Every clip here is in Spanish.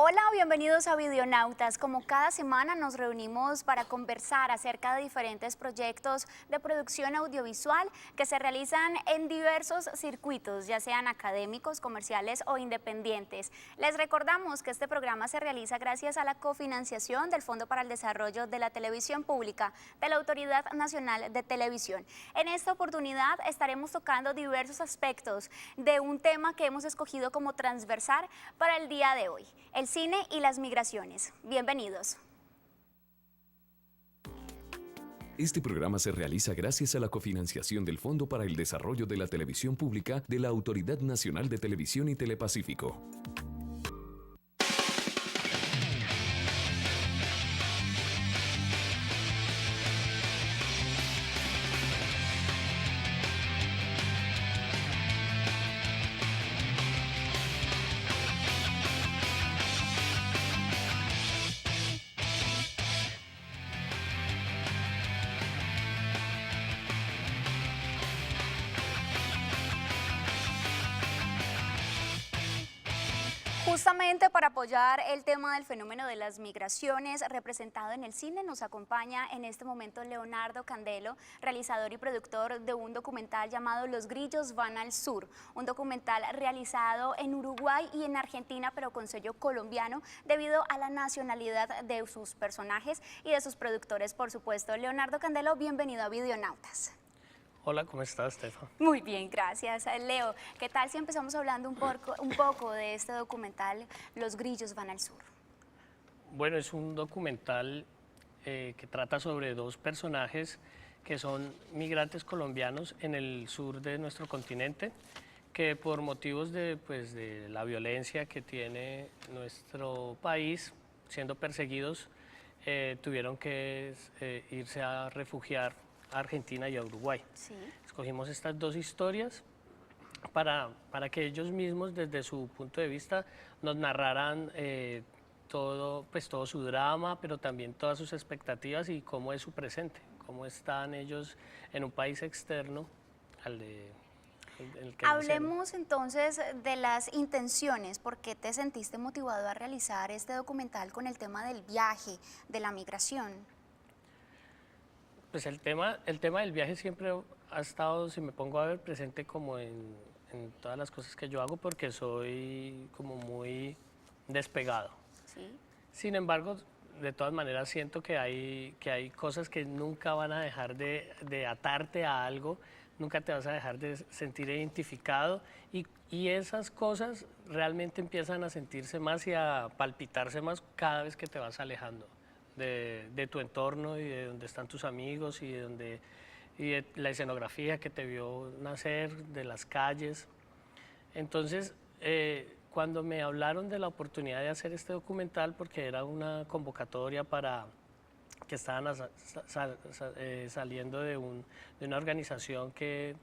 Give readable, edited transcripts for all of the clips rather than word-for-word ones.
Hola, bienvenidos a Videonautas. Como cada semana nos reunimos para conversar acerca de diferentes proyectos de producción audiovisual que se realizan en diversos circuitos, ya sean académicos, comerciales o independientes. Les recordamos que este programa se realiza gracias a la cofinanciación del Fondo para el Desarrollo de la Televisión Pública de la Autoridad Nacional de Televisión. En esta oportunidad estaremos tocando diversos aspectos de un tema que hemos escogido como transversal para el día de hoy: el cine y las migraciones. Bienvenidos. Este programa se realiza gracias a la cofinanciación del Fondo para el Desarrollo de la Televisión Pública de la Autoridad Nacional de Televisión y Telepacífico. Justamente para apoyar el tema del fenómeno de las migraciones representado en el cine, nos acompaña en este momento Leonardo Candelo, realizador y productor de un documental llamado Los grillos van al sur, un documental realizado en Uruguay y en Argentina, pero con sello colombiano debido a la nacionalidad de sus personajes y de sus productores, por supuesto. Leonardo Candelo, bienvenido a Videonautas. Hola, ¿cómo estás, Stefan? Muy bien, gracias. Leo, ¿qué tal si empezamos hablando un poco de este documental, Los grillos van al sur? Bueno, es un documental que trata sobre dos personajes que son migrantes colombianos en el sur de nuestro continente, que por motivos de la violencia que tiene nuestro país, siendo perseguidos, tuvieron que irse a refugiar a Argentina y a Uruguay. Sí. Escogimos estas dos historias para que ellos mismos, desde su punto de vista, nos narraran todo su drama, pero también todas sus expectativas y cómo es su presente, cómo están ellos en un país externo al de en el que nacieron. Hablemos entonces de las intenciones. ¿Por qué te sentiste motivado a realizar este documental con el tema del viaje, de la migración? Pues el tema del viaje siempre ha estado, si me pongo a ver, presente como en todas las cosas que yo hago, porque soy como muy despegado. Sí. Sin embargo, de todas maneras siento que hay cosas que nunca van a dejar de atarte a algo, nunca te vas a dejar de sentir identificado, y esas cosas realmente empiezan a sentirse más y a palpitarse más cada vez que te vas alejando de tu entorno y de donde están tus amigos y de la escenografía que te vio nacer, de las calles. Entonces, cuando me hablaron de la oportunidad de hacer este documental, porque era una convocatoria para que estaban saliendo de una organización que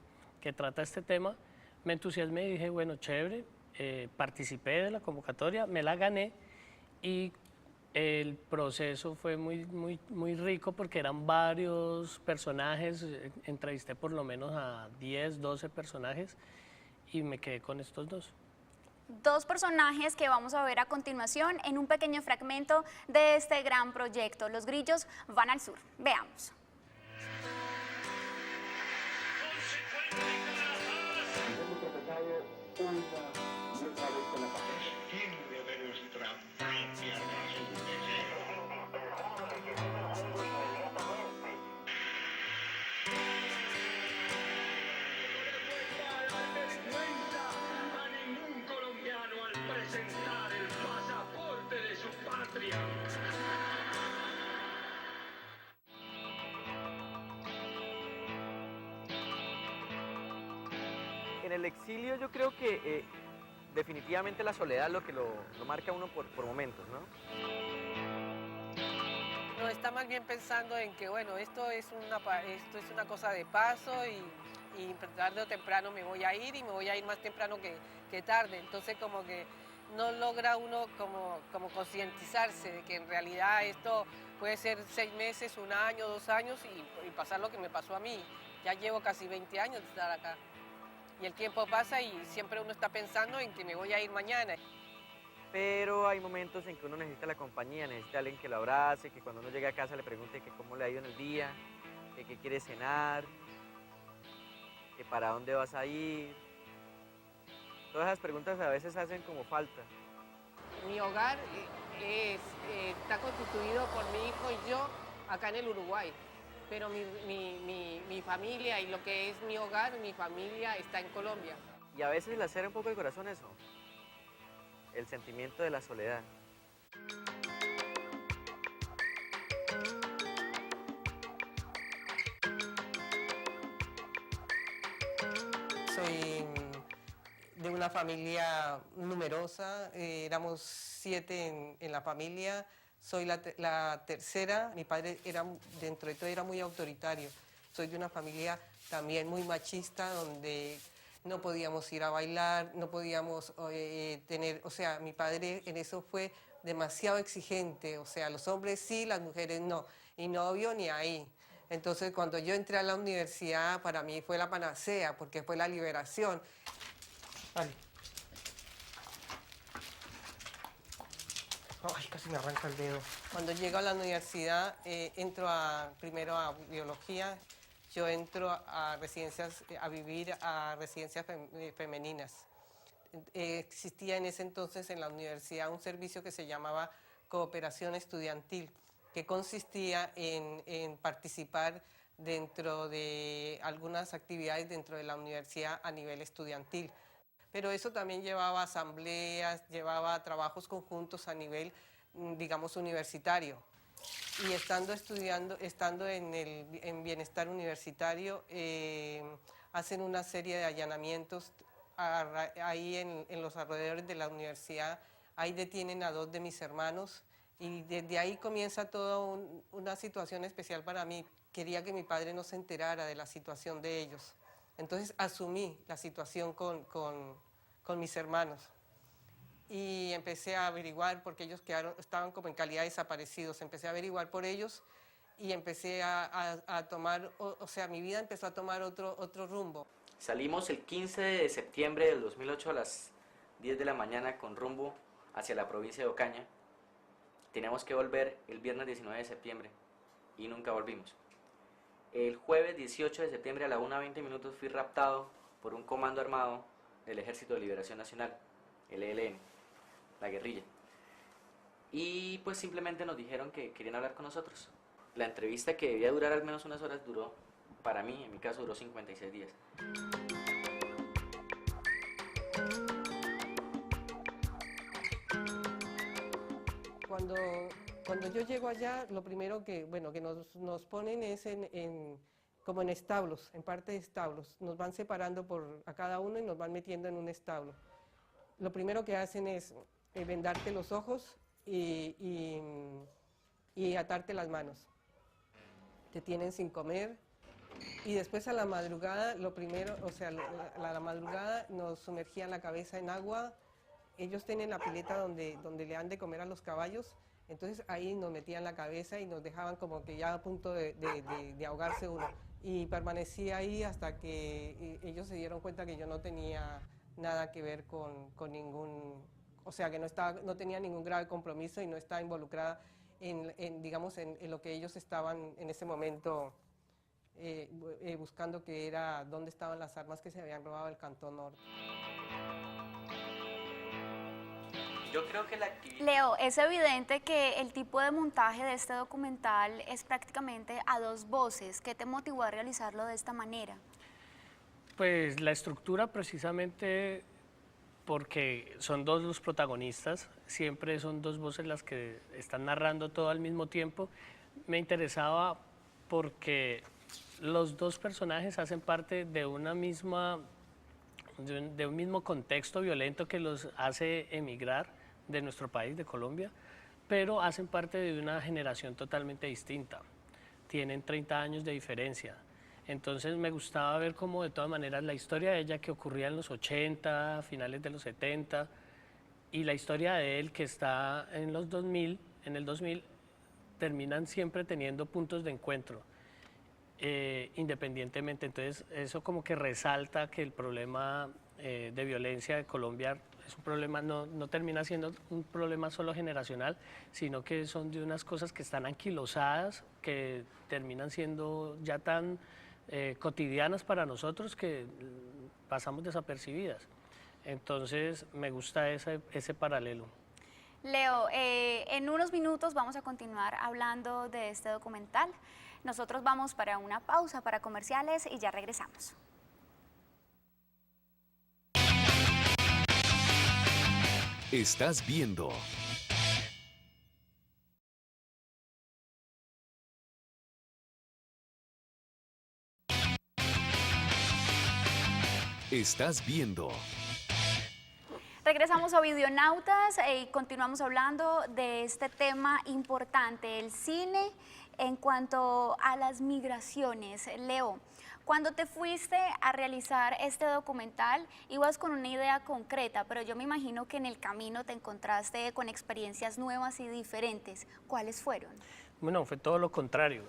trata este tema, me entusiasmé y dije, bueno, chévere, participé de la convocatoria, me la gané, y el proceso fue muy rico porque eran varios personajes, entrevisté por lo menos a 10, 12 personajes y me quedé con estos dos. Dos personajes que vamos a ver a continuación en un pequeño fragmento de este gran proyecto. Los grillos van al sur. Veamos. En el exilio yo creo que definitivamente la soledad es lo que lo marca a uno por momentos, ¿no? No, está más bien pensando en que, bueno, esto es una cosa de paso y tarde o temprano me voy a ir, y me voy a ir más temprano que tarde. Entonces como que no logra uno como concientizarse de que en realidad esto puede ser 6 meses, 1 año, 2 años y pasar lo que me pasó a mí. Ya llevo casi 20 años de estar acá. Y el tiempo pasa y siempre uno está pensando en que me voy a ir mañana. pero hay momentos en que uno necesita la compañía, necesita alguien que lo abrace, que cuando uno llega a casa le pregunte que cómo le ha ido en el día, que qué quiere cenar, que para dónde vas a ir. Todas esas preguntas a veces hacen como falta. Mi hogar está constituido por mi hijo y yo acá en el Uruguay, pero mi familia y lo que es mi hogar, mi familia está en Colombia. Y a veces le acera un poco el corazón eso, el sentimiento de la soledad. Soy de una familia numerosa, éramos 7 en la familia, soy la tercera, mi padre era, dentro de todo era muy autoritario, soy de una familia también muy machista donde no podíamos ir a bailar, no podíamos tener, o sea, mi padre en eso fue demasiado exigente, o sea, los hombres sí, las mujeres no, y novio ni ahí. Entonces, cuando yo entré a la universidad, para mí fue la panacea, porque fue la liberación. Vale. Ay, casi me arranca el dedo. Cuando llego a la universidad, entro primero a biología, yo entro a residencias, a vivir a residencias femeninas. Existía en ese entonces en la universidad un servicio que se llamaba cooperación estudiantil, que consistía en participar dentro de algunas actividades dentro de la universidad a nivel estudiantil. Pero eso también llevaba asambleas, llevaba trabajos conjuntos a nivel, digamos, universitario. Y estando en bienestar universitario, hacen una serie de allanamientos ahí en los alrededores de la universidad. Ahí detienen a 2 de mis hermanos y desde ahí comienza toda una situación especial para mí. Quería que mi padre no se enterara de la situación de ellos. Entonces asumí la situación con mis hermanos y empecé a averiguar porque ellos estaban como en calidad de desaparecidos. Empecé a averiguar por ellos y empecé a tomar, o sea, mi vida empezó a tomar otro rumbo. Salimos el 15 de septiembre del 2008 a las 10 de la mañana con rumbo hacia la provincia de Ocaña. Teníamos que volver el viernes 19 de septiembre y nunca volvimos. El jueves 18 de septiembre a la 1:20 fui raptado por un comando armado del Ejército de Liberación Nacional, el ELN, la guerrilla. Y pues simplemente nos dijeron que querían hablar con nosotros. La entrevista, que debía durar al menos unas horas, duró, para mí, en mi caso, duró 56 días. Cuando yo llego allá, lo primero que nos ponen es como en establos, en parte de establos. Nos van separando a cada uno y nos van metiendo en un establo. Lo primero que hacen es vendarte los ojos y atarte las manos. Te tienen sin comer y después a la madrugada, a la madrugada nos sumergían la cabeza en agua. Ellos tienen la pileta donde le dan de comer a los caballos, entonces ahí nos metían la cabeza y nos dejaban como que ya a punto de ahogarse uno. Y permanecí ahí hasta que ellos se dieron cuenta que yo no tenía nada que ver con ningún, o sea, que no tenía ningún grave compromiso y no estaba involucrada en lo que ellos estaban en ese momento buscando, que era dónde estaban las armas que se habían robado del Cantón Norte. Yo creo que la actividad... Leo, es evidente que el tipo de montaje de este documental es prácticamente a 2 voces. ¿Qué te motivó a realizarlo de esta manera? Pues la estructura, precisamente porque son 2 los protagonistas, siempre son 2 voces las que están narrando todo al mismo tiempo. Me interesaba porque los 2 personajes hacen parte de un mismo contexto violento que los hace emigrar de nuestro país, de Colombia, pero hacen parte de una generación totalmente distinta. Tienen 30 años de diferencia. Entonces me gustaba ver cómo de todas maneras la historia de ella, que ocurría en los 80, finales de los 70, y la historia de él, que está en el 2000, terminan siempre teniendo puntos de encuentro, independientemente. Entonces eso como que resalta que el problema de violencia de Colombia Es un problema, no termina siendo un problema solo generacional, sino que son de unas cosas que están anquilosadas, que terminan siendo ya tan cotidianas para nosotros que pasamos desapercibidas. Entonces me gusta ese paralelo. Leo, en unos minutos vamos a continuar hablando de este documental. Nosotros vamos para una pausa para comerciales y ya regresamos. Estás viendo Estás viendo Regresamos a Videonautas y continuamos hablando de este tema importante, el cine en cuanto a las migraciones. Leo, cuando te fuiste a realizar este documental, ibas con una idea concreta, pero yo me imagino que en el camino te encontraste con experiencias nuevas y diferentes. ¿Cuáles fueron? Bueno, fue todo lo contrario.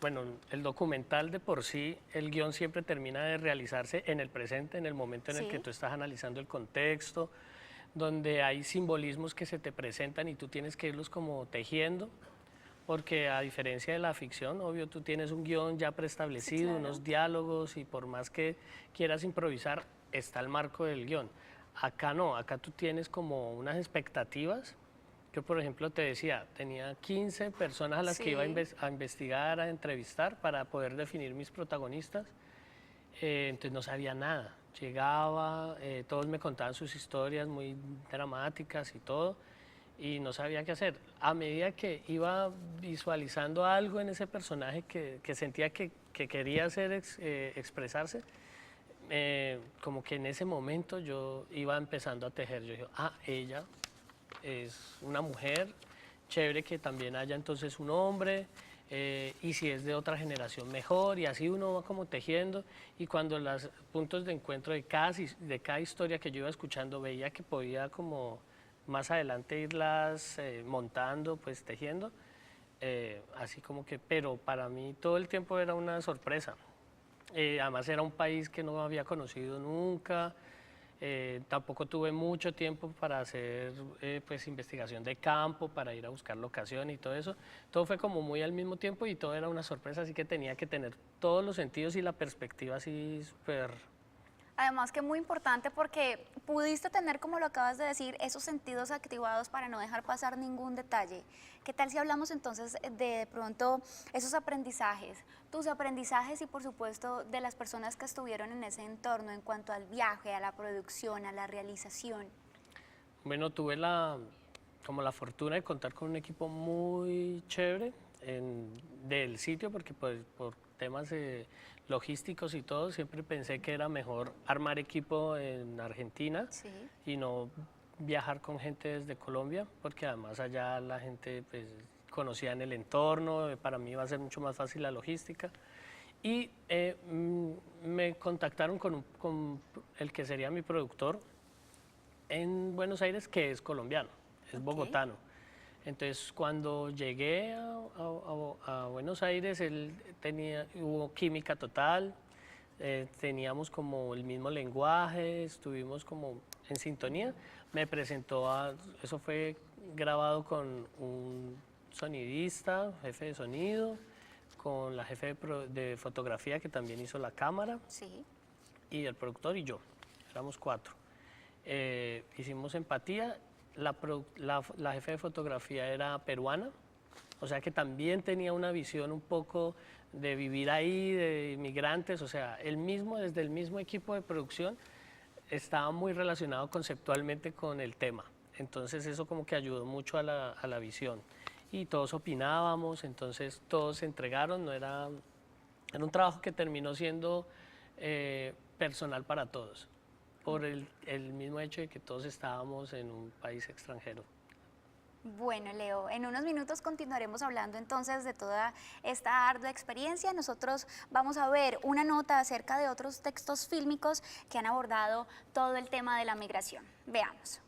Bueno, el documental de por sí, el guión siempre termina de realizarse en el presente, en el momento en el que tú estás analizando el contexto, donde hay simbolismos que se te presentan y tú tienes que irlos como tejiendo, porque a diferencia de la ficción, obvio, tú tienes un guión ya preestablecido, unos diálogos, y por más que quieras improvisar, está el marco del guión. Acá no, acá tú tienes como unas expectativas. Yo, por ejemplo, te decía, tenía 15 personas a las que iba a investigar, a entrevistar para poder definir mis protagonistas. Entonces no sabía nada. Llegaba, todos me contaban sus historias muy dramáticas y todo, y no sabía qué hacer. A medida que iba visualizando algo en ese personaje que sentía que quería expresarse, como que en ese momento yo iba empezando a tejer. Yo dije, ella es una mujer, chévere que también haya entonces un hombre, y si es de otra generación mejor, y así uno va como tejiendo, y cuando los puntos de encuentro de cada historia que yo iba escuchando veía que podía como más adelante irlas montando, pues tejiendo, así como que, pero para mí todo el tiempo era una sorpresa. Además era un país que no había conocido nunca. Tampoco tuve mucho tiempo para hacer pues investigación de campo, para ir a buscar locación y todo eso. Todo fue como muy al mismo tiempo y todo era una sorpresa, así que tenía que tener todos los sentidos y la perspectiva así súper. Además que muy importante porque pudiste tener, como lo acabas de decir, esos sentidos activados para no dejar pasar ningún detalle. ¿Qué tal si hablamos entonces de pronto esos aprendizajes, tus aprendizajes y por supuesto de las personas que estuvieron en ese entorno en cuanto al viaje, a la producción, a la realización? Bueno, tuve como la fortuna de contar con un equipo muy chévere del sitio, porque pues, por temas logísticos y todo, siempre pensé que era mejor armar equipo en Argentina y no viajar con gente desde Colombia, porque además allá la gente pues, conocía en el entorno, para mí iba a ser mucho más fácil la logística. Y me contactaron con el que sería mi productor en Buenos Aires, que es colombiano, es bogotano. Entonces, cuando llegué a Buenos Aires, hubo química total, teníamos como el mismo lenguaje, estuvimos como en sintonía. Me presentó eso fue grabado con un sonidista, jefe de sonido, con la jefe de fotografía que también hizo la cámara, y el productor y yo, éramos 4. Hicimos empatía. La jefe de fotografía era peruana, o sea que también tenía una visión un poco de vivir ahí, de inmigrantes, o sea, desde el mismo equipo de producción estaba muy relacionado conceptualmente con el tema. Entonces eso como que ayudó mucho a la visión. Y todos opinábamos, entonces todos se entregaron, era un trabajo que terminó siendo personal para todos, por el mismo hecho de que todos estábamos en un país extranjero. Bueno, Leo, en unos minutos continuaremos hablando entonces de toda esta ardua experiencia. Nosotros vamos a ver una nota acerca de otros textos fílmicos que han abordado todo el tema de la migración. Veamos.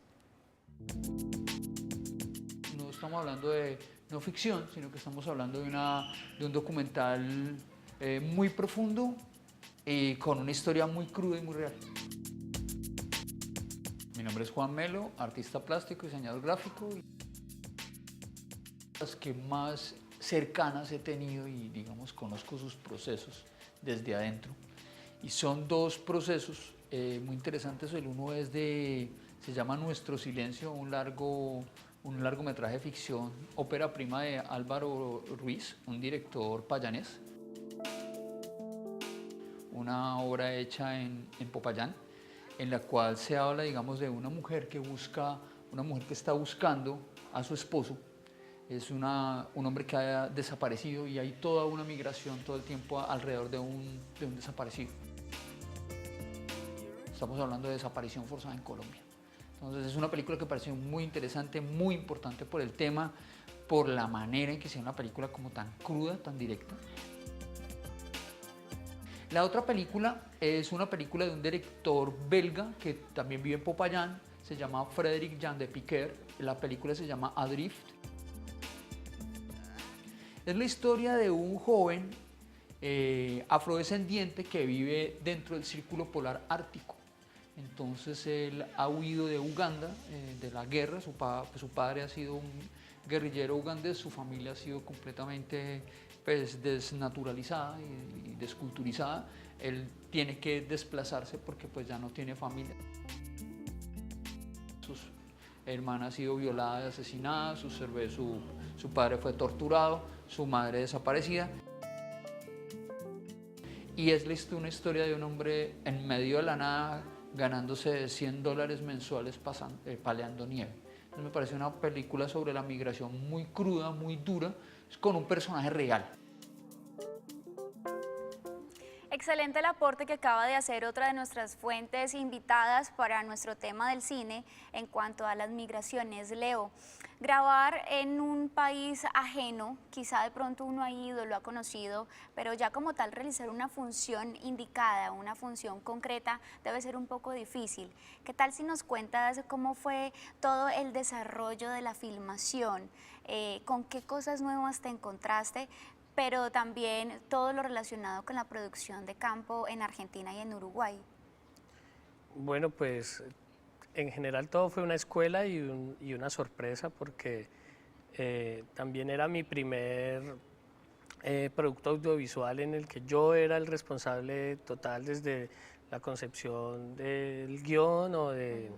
No estamos hablando de no ficción, sino que estamos hablando de un documental muy profundo y con una historia muy cruda y muy real. Mi nombre es Juan Melo, artista plástico, diseñador gráfico. Las que más cercanas he tenido y digamos conozco sus procesos desde adentro. Y son dos procesos muy interesantes. El uno es se llama Nuestro Silencio, un largometraje de ficción, ópera prima de Álvaro Ruiz, un director payanés. Una obra hecha en Popayán, en la cual se habla, digamos, de una mujer que está buscando a su esposo. Es un hombre que ha desaparecido y hay toda una migración todo el tiempo alrededor de un desaparecido. Estamos hablando de desaparición forzada en Colombia. Entonces es una película que pareció muy interesante, muy importante por el tema, por la manera en que sea una película como tan cruda, tan directa. La otra película es una película de un director belga que también vive en Popayán, se llama Frédéric Jan de Piquer. La película se llama Adrift. Es la historia de un joven afrodescendiente que vive dentro del círculo polar ártico. Entonces él ha huido de Uganda, de la guerra. Su padre ha sido un guerrillero ugandés, su familia ha sido completamente desnaturalizada y desculturizada. Él tiene que desplazarse porque ya no tiene familia. Su hermana ha sido violada y asesinada, su padre fue torturado, su madre desaparecida. Y es una historia de un hombre en medio de la nada ganándose $100 mensuales paleando nieve. Entonces me parece una película sobre la migración muy cruda, muy dura, con un personaje real. Excelente el aporte que acaba de hacer otra de nuestras fuentes invitadas para nuestro tema del cine en cuanto a las migraciones. Leo, grabar en un país ajeno, quizá de pronto uno ha ido, lo ha conocido, pero ya como tal realizar una función indicada, una función concreta, debe ser un poco difícil. ¿Qué tal si nos cuentas cómo fue todo el desarrollo de la filmación? ¿Con qué cosas nuevas te encontraste? Pero también todo lo relacionado con la producción de campo en Argentina y en Uruguay. Bueno, pues en general todo fue una escuela y una sorpresa porque también era mi primer producto audiovisual en el que yo era el responsable total desde la concepción del guión o de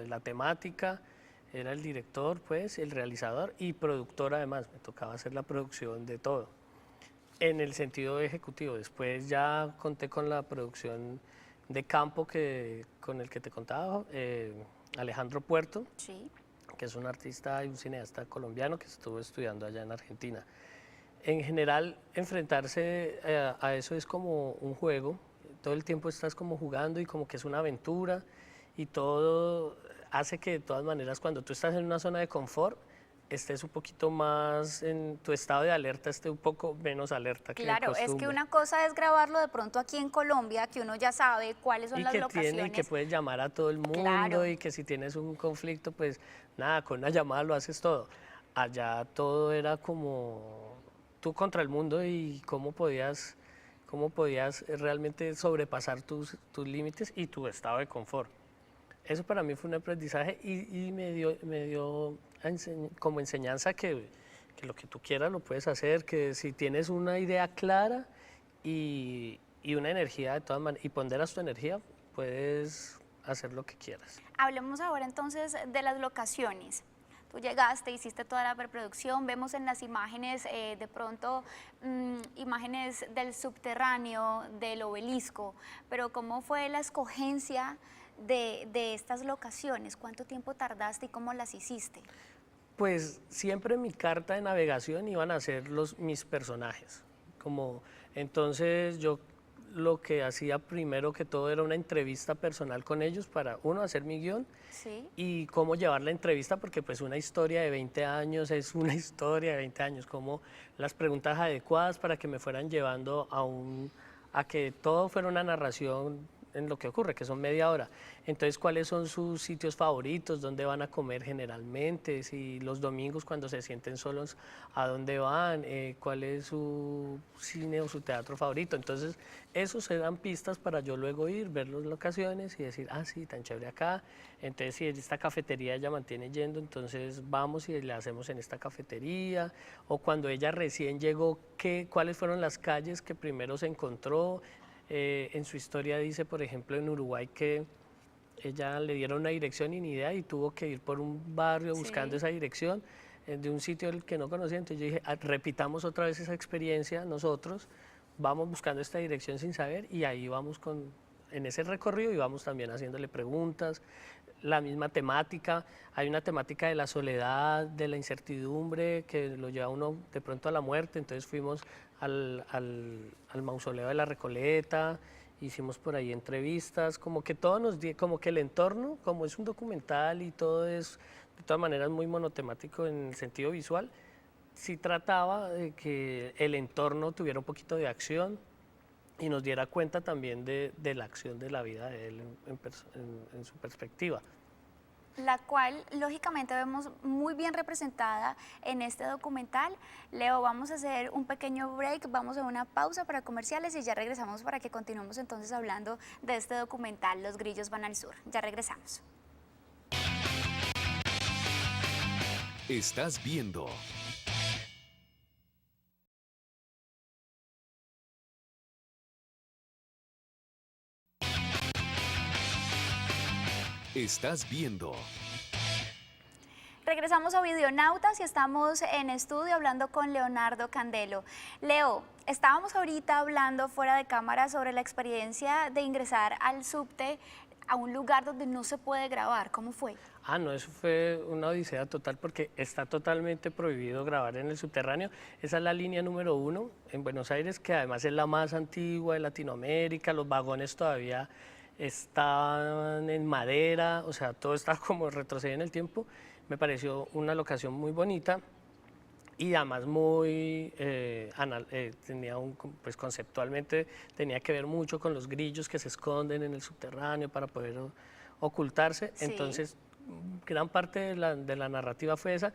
la temática. Era el director, pues, el realizador y productor además, me tocaba hacer la producción de todo. En el sentido ejecutivo, después ya conté con la producción de campo con el que te contaba, Alejandro Puerto, Sí. que es un artista y un cineasta colombiano que estuvo estudiando allá en Argentina. En general, enfrentarse a eso es como un juego, todo el tiempo estás como jugando y como que es una aventura y todo hace que de todas maneras cuando tú estás en una zona de confort, estés un poquito más en tu estado de alerta, esté un poco menos alerta que de Claro, es que costumbre. una cosa es grabarlo de pronto aquí en Colombia, que uno ya sabe cuáles son las locaciones. Y que puedes llamar a todo el mundo Claro. y que si tienes un conflicto, pues nada, con una llamada lo haces todo. Allá todo era como tú contra el mundo y cómo podías realmente sobrepasar tus límites y tu estado de confort. Eso para mí fue un aprendizaje y me dio como enseñanza que lo que tú quieras lo puedes hacer, que si tienes una idea clara y una energía de todas maneras, y ponderas tu energía, puedes hacer lo que quieras. Hablemos ahora entonces de las locaciones. Tú llegaste, hiciste toda la preproducción, vemos en las imágenes de pronto imágenes del subterráneo, del obelisco, pero ¿cómo fue la escogencia de estas locaciones? ¿Cuánto tiempo tardaste y cómo las hiciste? Pues siempre mi carta de navegación iban a ser mis personajes. Entonces yo lo que hacía primero que todo era una entrevista personal con ellos para, uno, hacer mi guión Sí. y cómo llevar la entrevista, porque pues una historia de 20 años es una historia de 20 años, como las preguntas adecuadas para que me fueran llevando a que todo fuera una narración en lo que ocurre, que son media hora. Entonces, ¿cuáles son sus sitios favoritos? ¿Dónde van a comer generalmente? Si los domingos cuando se sienten solos, ¿a dónde van? ¿Cuál es su cine o su teatro favorito? Entonces, esos serán pistas para yo luego ir, ver las locaciones y decir, ah, sí, tan chévere acá. Entonces, si esta cafetería ella mantiene yendo, entonces vamos y le hacemos en esta cafetería. O cuando ella recién llegó, ¿cuáles fueron las calles que primero se encontró? En su historia dice, por ejemplo, en Uruguay que ella le dieron una dirección y ni idea y tuvo que ir por un barrio buscando esa dirección de un sitio el que no conocía. Entonces yo dije, repitamos otra vez esa experiencia nosotros, vamos buscando esta dirección sin saber y ahí vamos en ese recorrido y vamos también haciéndole preguntas, la misma temática, hay una temática de la soledad, de la incertidumbre que lo lleva uno de pronto a la muerte, entonces fuimos al mausoleo de la Recoleta, hicimos por ahí entrevistas, como que todo como que el entorno, como es un documental y todo es de todas maneras muy monotemático en el sentido visual, sí trataba de que el entorno tuviera un poquito de acción y nos diera cuenta también de la acción de la vida de él en su perspectiva. La cual lógicamente vemos muy bien representada en este documental. Leo, vamos a hacer un pequeño break, vamos a una pausa para comerciales y ya regresamos para que continuemos entonces hablando de este documental, Los grillos van al sur. Ya regresamos. Estás viendo Estás viendo Regresamos a Videonautas y estamos en estudio hablando con Leonardo Candelo. Leo, estábamos ahorita hablando fuera de cámara sobre la experiencia de ingresar al subte a un lugar donde no se puede grabar. ¿Cómo fue? Ah, no, eso fue una odisea total porque está totalmente prohibido grabar en el subterráneo. Esa es la línea número 1 en Buenos Aires, que además es la más antigua de Latinoamérica. Los vagones todavía están en madera, o sea, todo está como retrocedido en el tiempo. Me pareció una locación muy bonita y además muy, pues conceptualmente tenía que ver mucho con los grillos que se esconden en el subterráneo para poder ocultarse. Sí. Entonces, gran parte de la narrativa fue esa.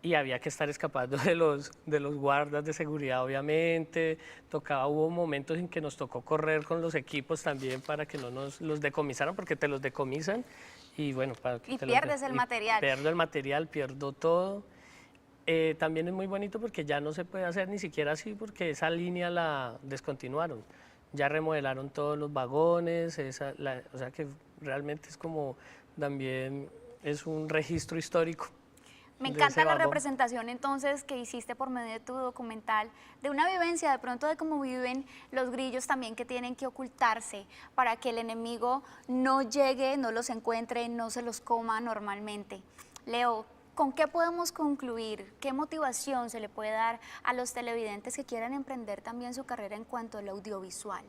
Y había que estar escapando de los guardas de seguridad, obviamente. Hubo momentos en que nos tocó correr con los equipos también para que no nos los decomisaran, porque te los decomisan y bueno, para que pierdes el material. Pierdo el material, pierdo todo. También es muy bonito porque ya no se puede hacer ni siquiera así, porque esa línea la descontinuaron. Ya remodelaron todos los vagones, o sea que realmente es como también es un registro histórico. Me encanta la representación entonces que hiciste por medio de tu documental, de una vivencia de pronto de cómo viven los grillos también, que tienen que ocultarse para que el enemigo no llegue, no los encuentre, no se los coma normalmente. Leo, ¿con qué podemos concluir? ¿Qué motivación se le puede dar a los televidentes que quieran emprender también su carrera en cuanto al audiovisual?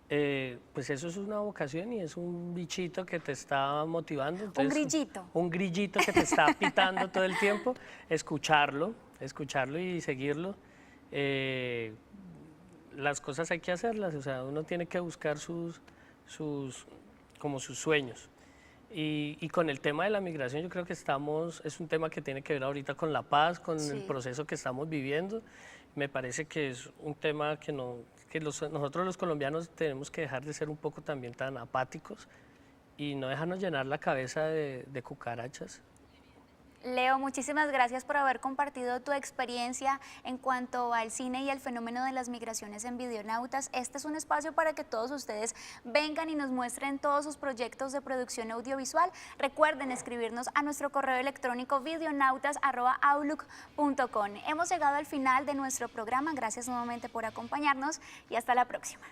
Pues eso es una vocación y es un bichito que te está motivando. Entonces, un grillito. Un grillito que te está pitando todo el tiempo. Escucharlo y seguirlo. Las cosas hay que hacerlas, o sea, uno tiene que buscar sus sueños. Y con el tema de la migración yo creo que es un tema que tiene que ver ahorita con la paz, con el proceso que estamos viviendo. Me parece que es un tema que nosotros los colombianos tenemos que dejar de ser un poco también tan apáticos y no dejarnos llenar la cabeza de cucarachas. Leo, muchísimas gracias por haber compartido tu experiencia en cuanto al cine y al fenómeno de las migraciones en Videonautas. Este es un espacio para que todos ustedes vengan y nos muestren todos sus proyectos de producción audiovisual. Recuerden escribirnos a nuestro correo electrónico videonautas@outlook.com. Hemos llegado al final de nuestro programa. Gracias nuevamente por acompañarnos y hasta la próxima.